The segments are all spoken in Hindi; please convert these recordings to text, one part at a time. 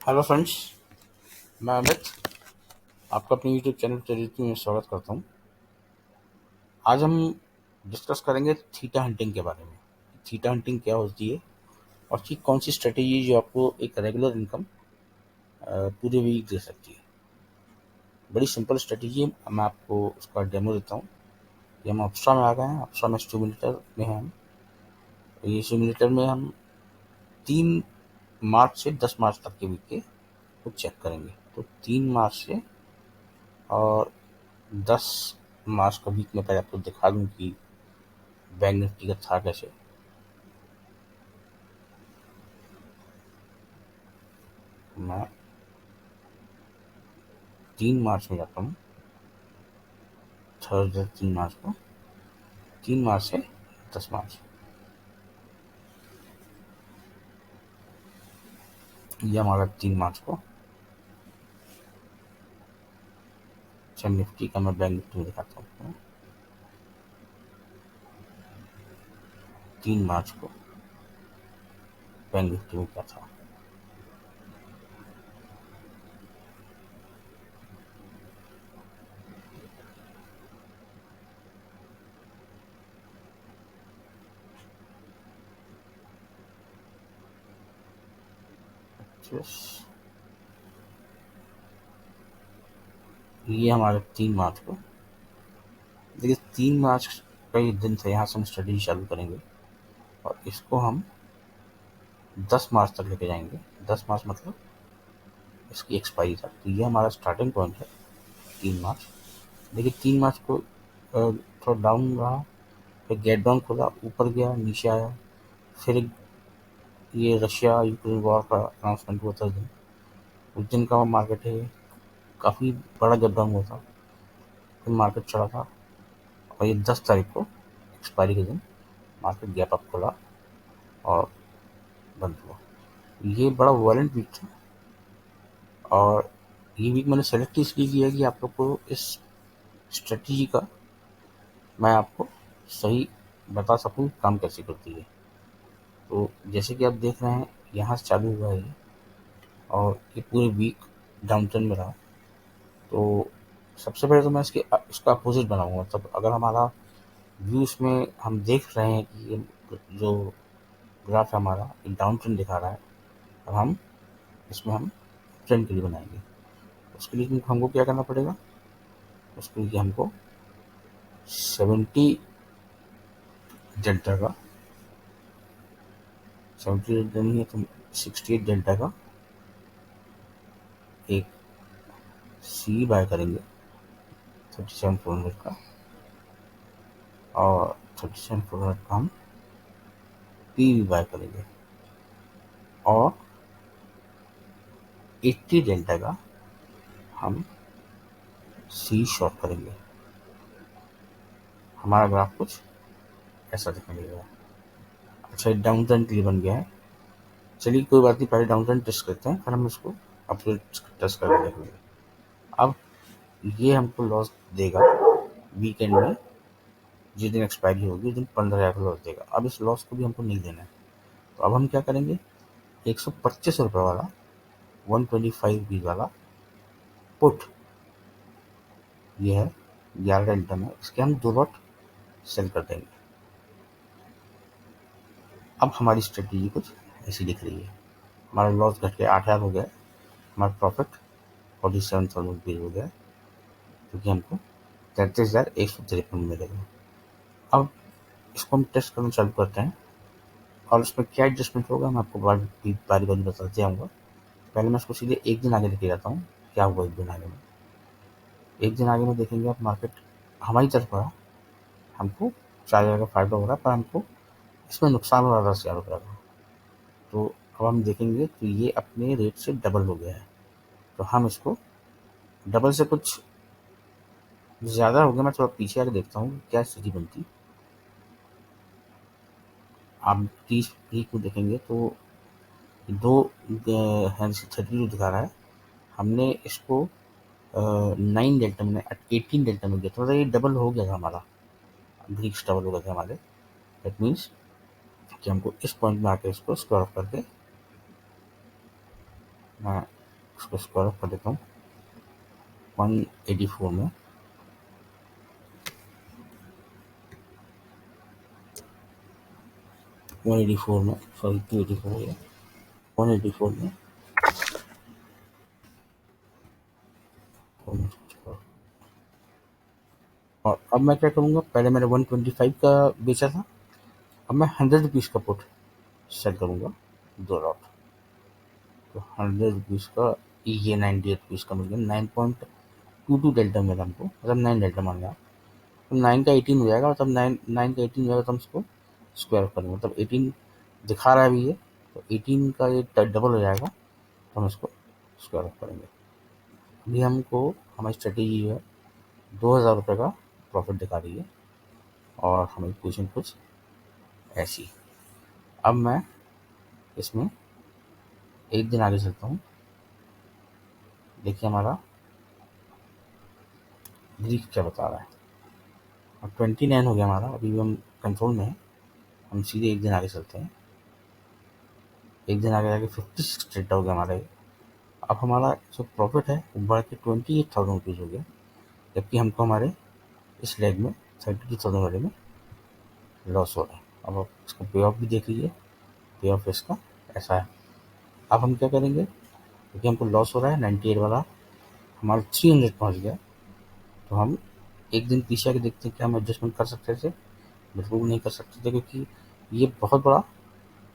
हेलो फ्रेंड्स, मैं अमित आपका अपने यूट्यूब चैनल चरित्र में स्वागत करता हूँ। आज हम डिस्कस करेंगे थीटा हंटिंग के बारे में। थीटा हंटिंग क्या होती है और कि कौन सी स्ट्रेटेजी जो आपको एक रेगुलर इनकम पूरे वीक दे सकती है। बड़ी सिंपल स्ट्रेटेजी है, मैं आपको उसका डेमो देता हूँ। ये हम अप्सरा में आ गए हैं। अप्सरा में सिम्युलेटर में हैं हम। ये सिम्युलेटर में हम 3 मार्च से 10 मार्च तक के वीक के को चेक करेंगे। तो 3 मार्च से और 10 मार्च का वीक में पहले आपको दिखा दूँ कि बैंक निफ्टी का था कैसे। मैं 3 मार्च में जाता हूँ, थर्सडे 3 मार्च को, 3 मार्च से 10 मार्च। ये हमारा 3 मार्च को। अच्छा, निफ्टी का मैं बैंक निफ्टी में दिखाता हूँ। 3 मार्च को बैंक निफ्टी में क्या था। ये हमारे 3 मार्च को। देखिए, 3 मार्च का ये दिन था, यहाँ से हम स्टडी चालू करेंगे और इसको हम 10 मार्च तक लेके जाएंगे। 10 मार्च मतलब इसकी एक्सपायरी तक। तो ये हमारा स्टार्टिंग पॉइंट है 3 मार्च। देखिए, 3 मार्च को थोड़ा डाउन रहा, फिर गेट डाउन खोला, ऊपर गया, नीचे आया, फिर ये रशिया यूक्रेन वॉर का अनाउंसमेंट हुआ था उस दिन का मार्केट है, काफ़ी बड़ा गैप डाउन हुआ था, फिर मार्केट चढ़ा था और ये 10 तारीख को एक्सपायरी के दिन मार्केट गैप अप खोला और बंद हुआ। ये बड़ा वॉलेंट वीक था और ये वीक मैंने सेलेक्ट इसलिए किया कि आप लोग को इस स्ट्रेटजी का मैं आपको सही बता सकूँ काम कैसे करती है। तो जैसे कि आप देख रहे हैं, यहाँ से चालू हुआ है ये और ये पूरे वीक डाउन ट्रेंड में रहा। तो सबसे पहले तो मैं इसका अपोजिट बनाऊंगा। तब अगर हमारा व्यू इसमें हम देख रहे हैं कि ये जो ग्राफ है हमारा, एक डाउन ट्रेंड दिखा रहा है, और हम इसमें हम ट्रेंड के लिए बनाएंगे। उसके लिए हमको क्या करना पड़ेगा, उसके लिए हमको 70 डेल्टा का, 70 डेल्टा नहीं है तो 68 डेल्टा का एक सी बाय करेंगे 37,400 का, और 37,400 का हम पी भी बाय करेंगे, और 80 डेल्टा का हम सी शॉर्ट करेंगे। हमारा ग्राफ कुछ ऐसा दिखने लगेगा। अच्छा, ये डाउन ट्रेंड के लिए बन गया है। चलिए कोई बात नहीं, पहले डाउन ट्रेंड टेस्ट करते हैं, फिर हम इसको अपवर्ड टेस्ट करके देखेंगे। अब ये हमको लॉस देगा वीकेंड में, जिस दिन एक्सपायरी होगी उस दिन 15,000 का लॉस देगा। अब इस लॉस को भी हमको नहीं देना है, तो अब हम क्या करेंगे, 125 रुपये वाला 125 वाला पुट, ये है 11 डेल्टा में, इसके हम 2 लॉट सेल कर देंगे। अब हमारी स्ट्रेटेजी कुछ ऐसी दिख रही है। हमारा लॉस घट के 8,000 हो गया, हमारा प्रॉफिट 47,000 हो गया, क्योंकि हमको 33,153 मिलेगा। अब इसको हम टेस्ट करना चालू करते हैं और इसमें क्या एडजस्टमेंट होगा मैं आपको बारी बारी बताते जाऊँगा। पहले मैं इसको सीधे एक दिन आगे लेके जाता हूँ। क्या हुआ एक दिन आगे में, एक दिन आगे में देखेंगे आप, मार्केट हमारी तरफ बढ़ा, हमको 4,000 का फायदा हो रहा है, पर हमको इसमें नुकसान हो रहा है 10,000 रुपये का। तो अब हम देखेंगे तो ये अपने रेट से डबल हो गया है, तो हम इसको डबल से कुछ ज़्यादा हो गया। मैं थोड़ा पीछे आके देखता हूँ क्या स्थिति बनती। आप 30 को देखेंगे तो दो हैंड से 32 दिखा रहा है। हमने इसको 9 डेल्टा में 18 डेल्टा में गया, तो मतलब ये डबल हो गया था हमारा, ब्रिक्स डबल हो गए थे हमारे। दैट मीन्स कि हमको इस पॉइंट में आकर इसको स्क्वायर ऑफ करके मैं उसको स्क्वायर ऑफ कर देता हूँ 184 में। 184 में, सॉरी 284 हो गया, 184 में और अब मैं क्या करूँगा, पहले मैंने 125 का बेचा था, अब मैं 100 रुपीज़ का पुट सेल करूँगा 2 लॉट। तो 100 रुपीज़ का ये 98 रुपीज़ का मिल गया, 9.22 डेल्टा मिला हमको, मतलब 9 डेल्टा मान लिया। तो 9 का 18 हो जाएगा, मतलब 9 का 18 हो जाएगा, तो हम इसको स्क्वायर करेंगे, मतलब 18 दिखा रहा है अभी ये, तो 18 का ये डबल हो जाएगा, तो हम इसको स्क्वायर करेंगे। अभी हमको हमारी स्ट्रेटेजी है 2000 रुपये का प्रॉफिट दिखा रही है और हमारी पोजीशन कुछ ऐसी। अब मैं इसमें एक दिन आगे चलता हूँ, देखिए हमारा ग्रीक क्या बता रहा है। अब 29 हो गया हमारा, अभी भी हम कंट्रोल में है। हम सीधे एक दिन आगे चलते हैं, एक दिन आगे जाके 56 डेल्टा हो गया हमारा ये। अब हमारा जो प्रॉफिट है वो बढ़ के 28,000 रुपीज़ हो गया, जबकि हमको हमारे इस लेग में 32,000 वाले में लॉस हो रहा है। अब आप इसका पे ऑफ भी देख लीजिए, पे ऑफ इसका ऐसा है। अब हम क्या करेंगे, क्योंकि हमको लॉस हो रहा है, 98 वाला हमारा 300 पहुँच गया, तो हम एक दिन पीछे आके देखते हैं क्या हम एडजस्टमेंट कर सकते थे। बिल्कुल नहीं कर सकते थे, क्योंकि ये बहुत बड़ा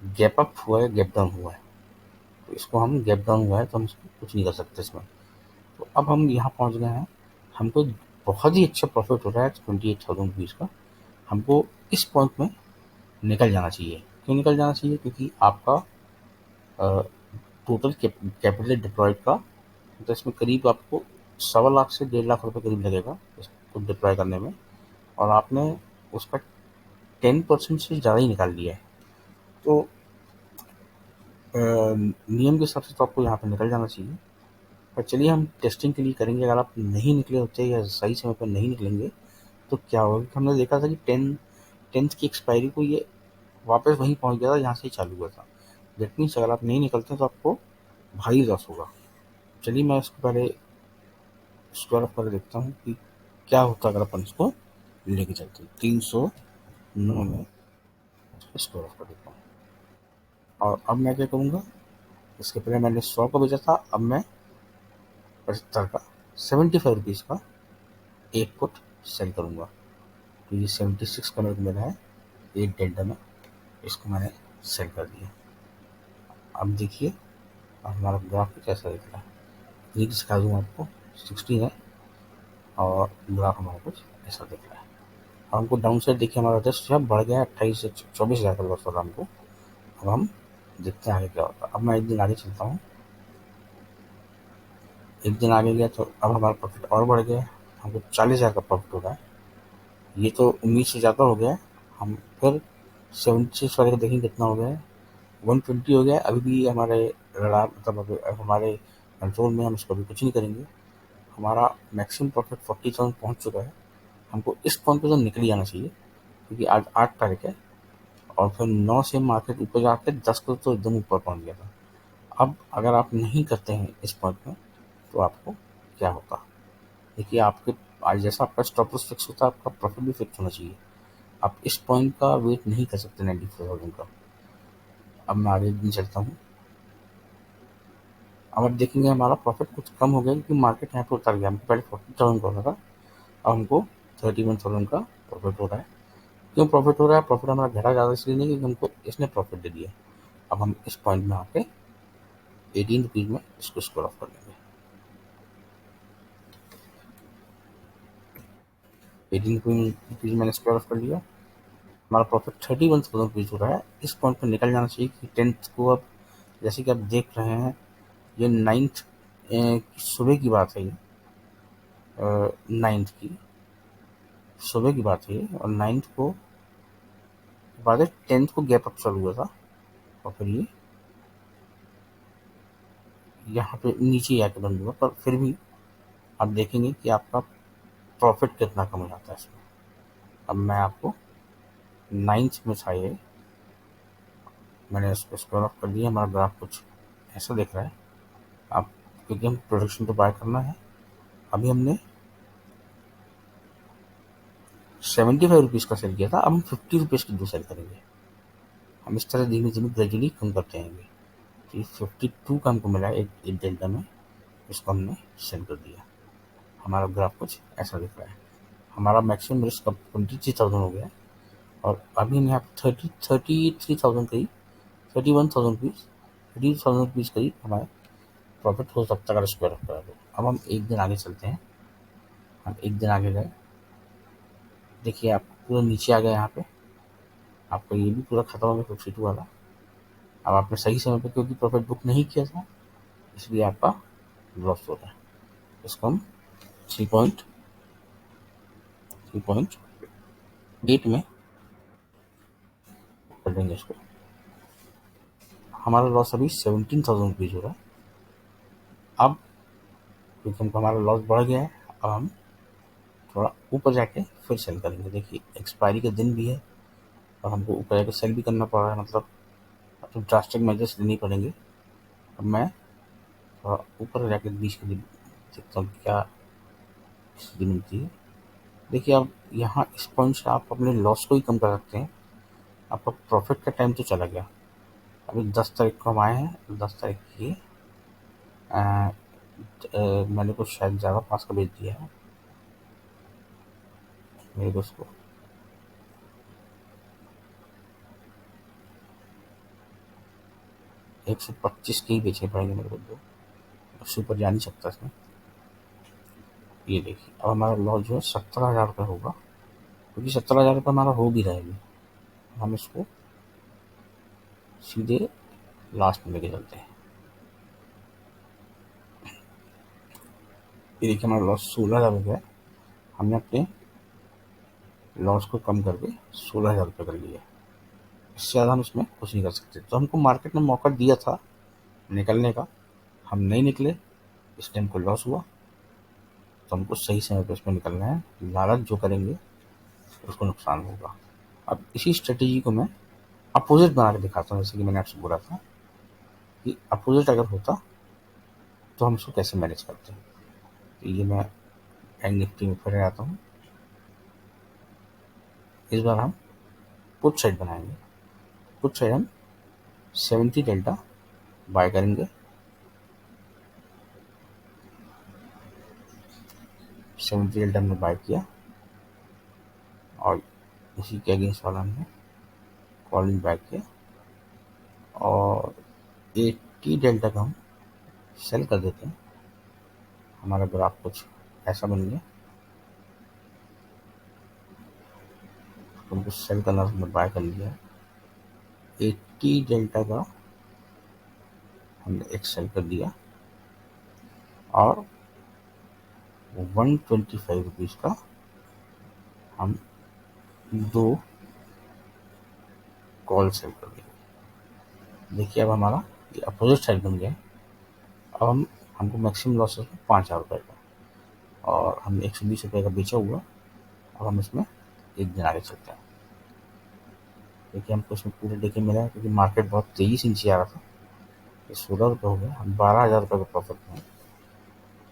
गैप अप हुआ है, गैप डाउन हुआ है, तो इसको हम गैप डाउन हुआ है तो हम इसको कुछ नहीं कर सकते इसमें। तो अब हम यहाँ पहुँच गए हैं, हमको बहुत ही अच्छा प्रॉफिट हो रहा है 28,000 रुपीज़ का। हमको इस पॉइंट में निकल जाना चाहिए। क्यों निकल जाना चाहिए, क्योंकि आपका टोटल कैपिटल डिप्लॉयड का, तो इसमें करीब आपको 1.25 से 1.5 लाख रुपये करीब लगेगा इसको डिप्लॉय करने में, और आपने उसका 10% से ज़्यादा ही निकाल लिया है। तो नियम के हिसाब से तो आपको यहाँ पर निकल जाना चाहिए। पर चलिए हम टेस्टिंग के लिए करेंगे, अगर आप नहीं निकले होते या सही समय पर नहीं निकलेंगे तो क्या होगा। हमने देखा था कि 10th की एक्सपायरी को ये वापस वहीं पहुँच गया था जहाँ से चालू हुआ था। दैट मीन्स अगर आप नहीं निकलते तो आपको भारी लॉस होगा। चलिए मैं इसको पहले स्क्वायर ऑफ करके देखता हूँ कि क्या होता है अगर अपन इसको लेके चलते हैं। 309 में स्क्वायर ऑफ कर देता हूँ, और अब मैं क्या करूँगा, इसके पहले मैंने 100 का बेचा था, अब मैं 75 का 75 रुपीज़ का एक पुट सेल करूँगा। तो ये 76 का मेरे को मिला है 8 डेल्टा में, इसको मैंने सेल कर दिया। अब देखिए अब हमारा ग्राफ कैसा दिख रहा है, ये दिखा दूँ आपको, 16 है और ग्राफ हमारा कुछ ऐसा दिख रहा है। अब हमको डाउन साइड देखिए, हमारा जस्ट बढ़ गया है 28 से 24,000 का लॉस हो रहा हमको। अब हम देखते हैं आगे क्या होता है। अब मैं एक दिन आगे चलता हूँ, एक दिन आगे गया तो अब हमारा प्रॉफिट और बढ़ गया है, हमको 40,000 का प्रॉफिट हो रहा है। ये तो उम्मीद से ज़्यादा हो गया है। हम फिर 76 वाले का देखेंगे कितना हो गया है, 120 हो गया है। अभी भी हमारे रडार मतलब अब हमारे कंट्रोल में, हम इसको अभी कुछ नहीं करेंगे। हमारा मैक्सिमम प्रॉफिट 40,000 पहुँच चुका है। हमको इस पॉइंट पे तो निकल जाना चाहिए, क्योंकि आज 8 तारीख है और फिर 9 से मार्केट ऊपर जाके 10 को तो एकदम ऊपर पहुँच गया था। अब अगर आप नहीं करते हैं इस पॉइंट में तो आपको क्या होता, देखिए आपके आज जैसा आपका स्टॉप लॉस फिक्स होता है, आपका प्रॉफिट भी फिक्स होना चाहिए। आप इस पॉइंट का वेट नहीं कर सकते 94,000 का। अब मैं आगे दिन चलता हूँ, अब आप देखेंगे हमारा प्रॉफिट कुछ कम हो गया, क्योंकि मार्केट यहाँ पे उतर गया। हमको पहले 40,000 का हो रहा था, अब हमको 31,000 का प्रॉफिट हो रहा है। क्यों प्रॉफिट हो रहा है, प्रॉफिट हमारा घटा ज़्यादा इसलिए नहीं, क्योंकि हमको इसने प्रॉफिट दे दिया। अब हम इस पॉइंट में आके 18 रुपीज़ में इसको स्क्वायर ऑफ कर लेंगे। 18 रुपीज़ मैंने स्क्वायर ऑफ कर लिया, हमारा प्रॉफिट 31,000 रुपीज़ हो रहा है। इस पॉइंट पर निकल जाना चाहिए कि 10th को, अब जैसे कि आप देख रहे हैं ये 9th सुबह की बात है, ये 9th की सुबह की बात है ये, और 9th को बाद 10th को गैप अप चालू हुआ था, और फिर ये यहाँ पे नीचे आके बंद हुआ। पर फिर भी आप देखेंगे कि आपका प्रॉफिट कितना कम हो जाता है इसमें। अब मैं आपको 9th में था ये, मैंने इसको स्क्वायर ऑफ कर दिया, हमारा ग्राफ कुछ ऐसा दिख रहा है। आप क्योंकि हम प्रोडक्शन तो बाय करना है। अभी हमने 75 रुपीज़ का सेल किया था, अब हम 50 रुपीज़ की 2 सेल करेंगे। हम इस तरह धीमे धीमे ग्रेजुअली कम करते रहेंगे। तो ये 52 का हमको मिला एक डेल्टा में, इसको हमने सेल कर दिया। हमारा ग्राफ कुछ ऐसा दिख रहा है। हमारा मैक्सिमम रिस्क अब 23,000 हो गया है, और अभी हम यहाँ पे 33,000 करीब, 31,000 रुपीज़, 30,000 रुपीज़ करीब हमारा प्रॉफिट हो सकता है अगर स्क्वायर ऑफ करा दो। अब हम एक दिन आगे चलते हैं। हम एक दिन आगे गए, देखिए आप पूरा नीचे आ गए। यहाँ पे आपका ये भी पूरा खत्म हो गया 52 वाला। अब आपने सही समय पे क्योंकि प्रॉफिट बुक नहीं किया था, इसलिए आपका लॉस हो रहा है। इसको हम 3.8 में कर देंगे इसको। हमारा लॉस अभी 17,000 रुपीज़ हो रहा है। अब क्योंकि हमको हमारा लॉस बढ़ गया है, अब हम थोड़ा ऊपर जाके फिर सेल करेंगे। देखिए एक्सपायरी का दिन भी है और हमको ऊपर जाके सेल भी करना पड़ रहा है, मतलब अब तो ड्रास्टिक मेजर्स लेने पड़ेंगे। अब मैं थोड़ा ऊपर जाके बीच के दिन देखता हूँ क्या स्थिति मिलती है। देखिए अब यहाँ इस पॉइंट से आप अपने लॉस को ही कम कर सकते हैं। आपका प्रॉफिट का टाइम तो चला गया। अभी 10 तारीख को हम आए हैं, 10 तारीख की मैंने कुछ शायद ज़्यादा पास का भेज दिया है मेरे दोस्त को। $125 के ही बेचने पड़ेंगे मेरे को, दो उससे ऊपर जा नहीं सकता इसमें। ये देखिए अब हमारा लॉस जो है 17,000 रुपये होगा, क्योंकि 17,000 रुपये हमारा हो भी रहा है अभी। हम इसको सीधे लास्ट में लेके चलते हैं। ये देखिए हमारा लॉस 16,000 हो गया है। हमने अपने लॉस को कम करके 16,000 रुपये कर लिया। इससे ज़्यादा हम इसमें कुछ नहीं कर सकते। तो हमको मार्केट ने मौका दिया था निकलने का, हम नहीं निकले, इसलिए हमको लॉस हुआ। तो हमको सही समय पर इसमें निकलना है। लालच जो करेंगे उसको नुकसान होगा। अब इसी स्ट्रेटेजी को मैं अपोजिट बना के दिखाता हूँ। जैसे कि मैंने आपसे बोला था कि अपोजिट अगर होता तो हम उसको कैसे मैनेज करते हैं। तो ये मैं बैंक निफ्टी में फिर आता हूँ। इस बार हम पुट साइड बनाएंगे। पुट साइड हम 70 डेल्टा बाय करेंगे। 70 डेल्टा हमने बाय किया और इसी के अगेंस्ट वाला हमने कॉलिंग बाय किया, और 80 डेल्टा का हम सेल कर देते हैं। हमारा ग्राफ कुछ ऐसा बन गया। उनको सेल करना हमने बाय कर लिया। 80 डेल्टा का हमने एक सेल कर दिया, और 125 रुपीज़ का हम दो कॉल सेल कर देंगे। देखिए अब हमारा ये अपोजिट साइड बन गया है। अब हमको मैक्सिमम लॉस है 5,000 रुपये का, और हमने 120 रुपये का बेचा हुआ। अब हम इसमें एक दिन आगे चलते हैं। देखिए हमको इसमें पूरे डे के मिला है, क्योंकि मार्केट बहुत तेज़ी से नीचे आ रहा था। ये 16 रुपये हो गया, हम 12,000 रुपये का प्रॉफिट में हैं,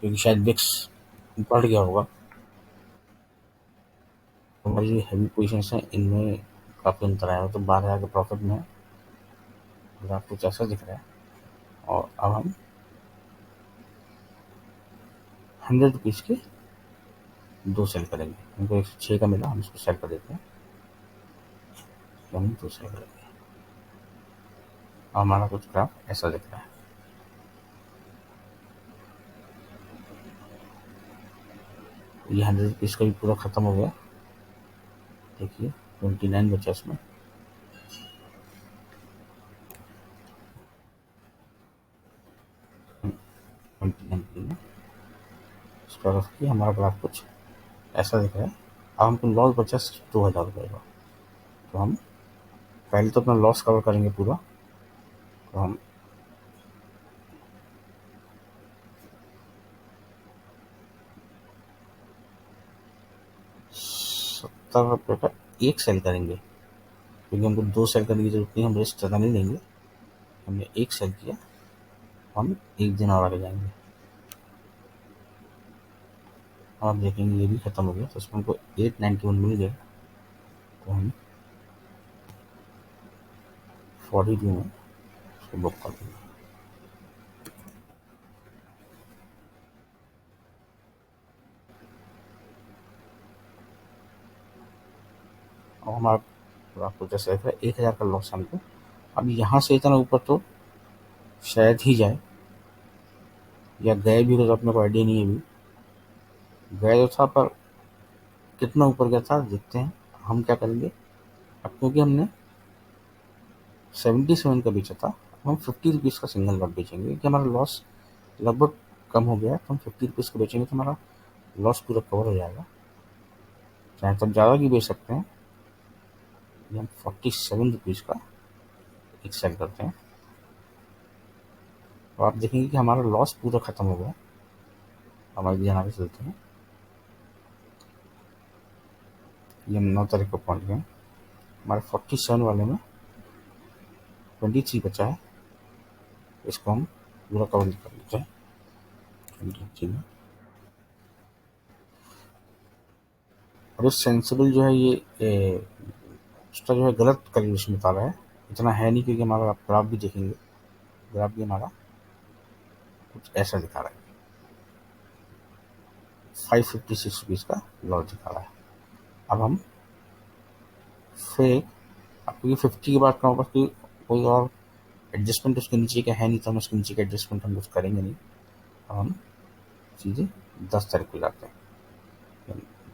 क्योंकि शायद विक्स बढ़ गया होगा। हमारी जो हैवी पोजिशन है इनमें काफ़ी अंतर आया, तो 12,000 के प्रॉफिट में ग्राफ कुछ ऐसा दिख रहा है। और अब हम 100 रुपीज़ के दो सेल करेंगे। हमको 106 का मिला, हम इसको सेल कर देते हैं। तो हम दो सेल करेंगे। और हमारा कुछ ग्राफ ऐसा दिख रहा है। ये 100 रुपीज़ का भी पूरा ख़त्म हो गया। देखिए 29 बचा इसमें। इसका रखिए हमारा ग्राफ कुछ ऐसा दिख रहा है। अब हमको लॉस बचा 2,000 रुपये का। तो हम पहले तो अपना लॉस कवर करेंगे पूरा। तो हम 70 रुपये का एक सेल करेंगे, क्योंकि हमको दो सेल करने की जरूरत नहीं, हम रिस्क ज़्यादा नहीं लेंगे। हमने एक सेल किया, हम एक दिन और आगे जाएंगे। आप देखेंगे ये भी ख़त्म हो गया, तो इसमें हमको 891 मिल गया, तो हम 42 में उसको बुक कर देंगे। और हमारा आपको जैसे 1000 का लॉस हमको, अब यहाँ से इतना ऊपर तो शायद ही जाए, या गए भी तो अपने को आइडिया नहीं है अभी, गए तो था पर कितना ऊपर गया था देखते हैं। हम क्या करेंगे, अब क्योंकि हमने 77 का बेचा था, हम 50 रुपीज़ का सिंगल लॉट बेचेंगे, क्योंकि हमारा लॉस लगभग कम हो गया है, तो हम 50 रुपीज़ का बेचेंगे तो हमारा लॉस पूरा कवर हो जाएगा। चाहे तो ज़्यादा की बेच सकते हैं, ये हम 47 रुपीज़ का एक सेल करते हैं, तो आप देखेंगे कि हमारा लॉस पूरा ख़त्म हो गया। हमारे यहाँ पे चलते हैं, ये हम 9 तारीख को पहुँच गए, हमारे 47 वाले में 23 बचा है, इसको हम पूरा कवर कर लेते हैं 23 में। और ये सेंसिबल जो है ये उसका जो है गलत कैलकुलेशन बता रहा है, इतना है नहीं, क्योंकि हमारा आप ग्राफ भी देखेंगे, ग्राफ भी हमारा कुछ ऐसा दिखा रहा है, 556 रुपीज़ का लॉस दिखा रहा है। अब हम फिर आपको ये 50 के बाद कहूँगा कि कोई और एडजस्टमेंट उसके नीचे का है नहीं, तो हम उसके नीचे का एडजस्टमेंट हम कुछ करेंगे नहीं। अब हम सीधे 10 तारीख को जाते हैं,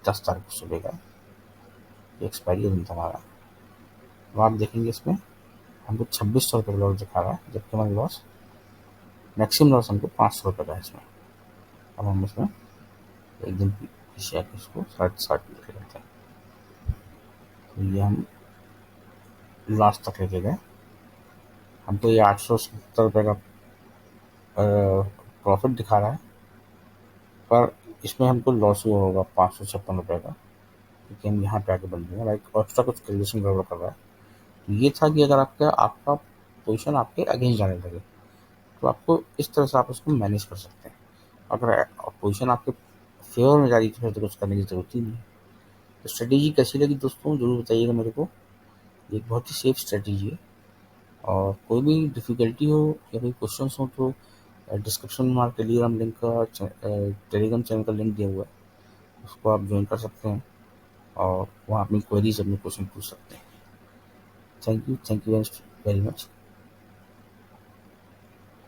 10 तारीख को सुबह का एक्सपायरी दिन था हमारा। अब आप देखेंगे इसमें हमको 2600 रुपये का लॉस दिखा रहा है, जबकि हमारा लॉस मैक्सिमम लॉस हमको 500 रुपये का है इसमें। अब हम इसमें एक दिन पीछे आके इसको 60 लेके जाते हैं, तो ये हम लास्ट तक लेके गए। हमको ये 870 रुपये का प्रॉफिट दिखा रहा है, पर इसमें हमको लॉस हुआ होगा 556 रुपये का, क्योंकि हम यहाँ पे आके बन गए लाइक एक्स्ट्रा कुछ कैलकुलेशन गड़बड़ कर रहा है। तो ये था कि अगर आपका पोजिशन आपके अगेंस्ट जाने लगे, तो आपको इस तरह से आप उसको मैनेज कर सकते हैं। अगर पोजिशन आपके फेवर में जा रही है तो कुछ करने की ज़रूरत ही नहीं है। तो स्ट्रेटेजी कैसी लगी दोस्तों, ज़रूर बताइएगा मेरे को। ये एक बहुत ही सेफ स्ट्रेटेजी है, और कोई भी डिफ़िकल्टी हो या कोई क्वेश्चंस हो तो डिस्क्रिप्शन में हमारे टेलीग्राम चैनल का लिंक दिया हुआ है, उसको आप ज्वाइन कर सकते हैं, और वहाँ अपनी क्वेरीज अपने क्वेश्चन पूछ सकते हैं। Thank you very much.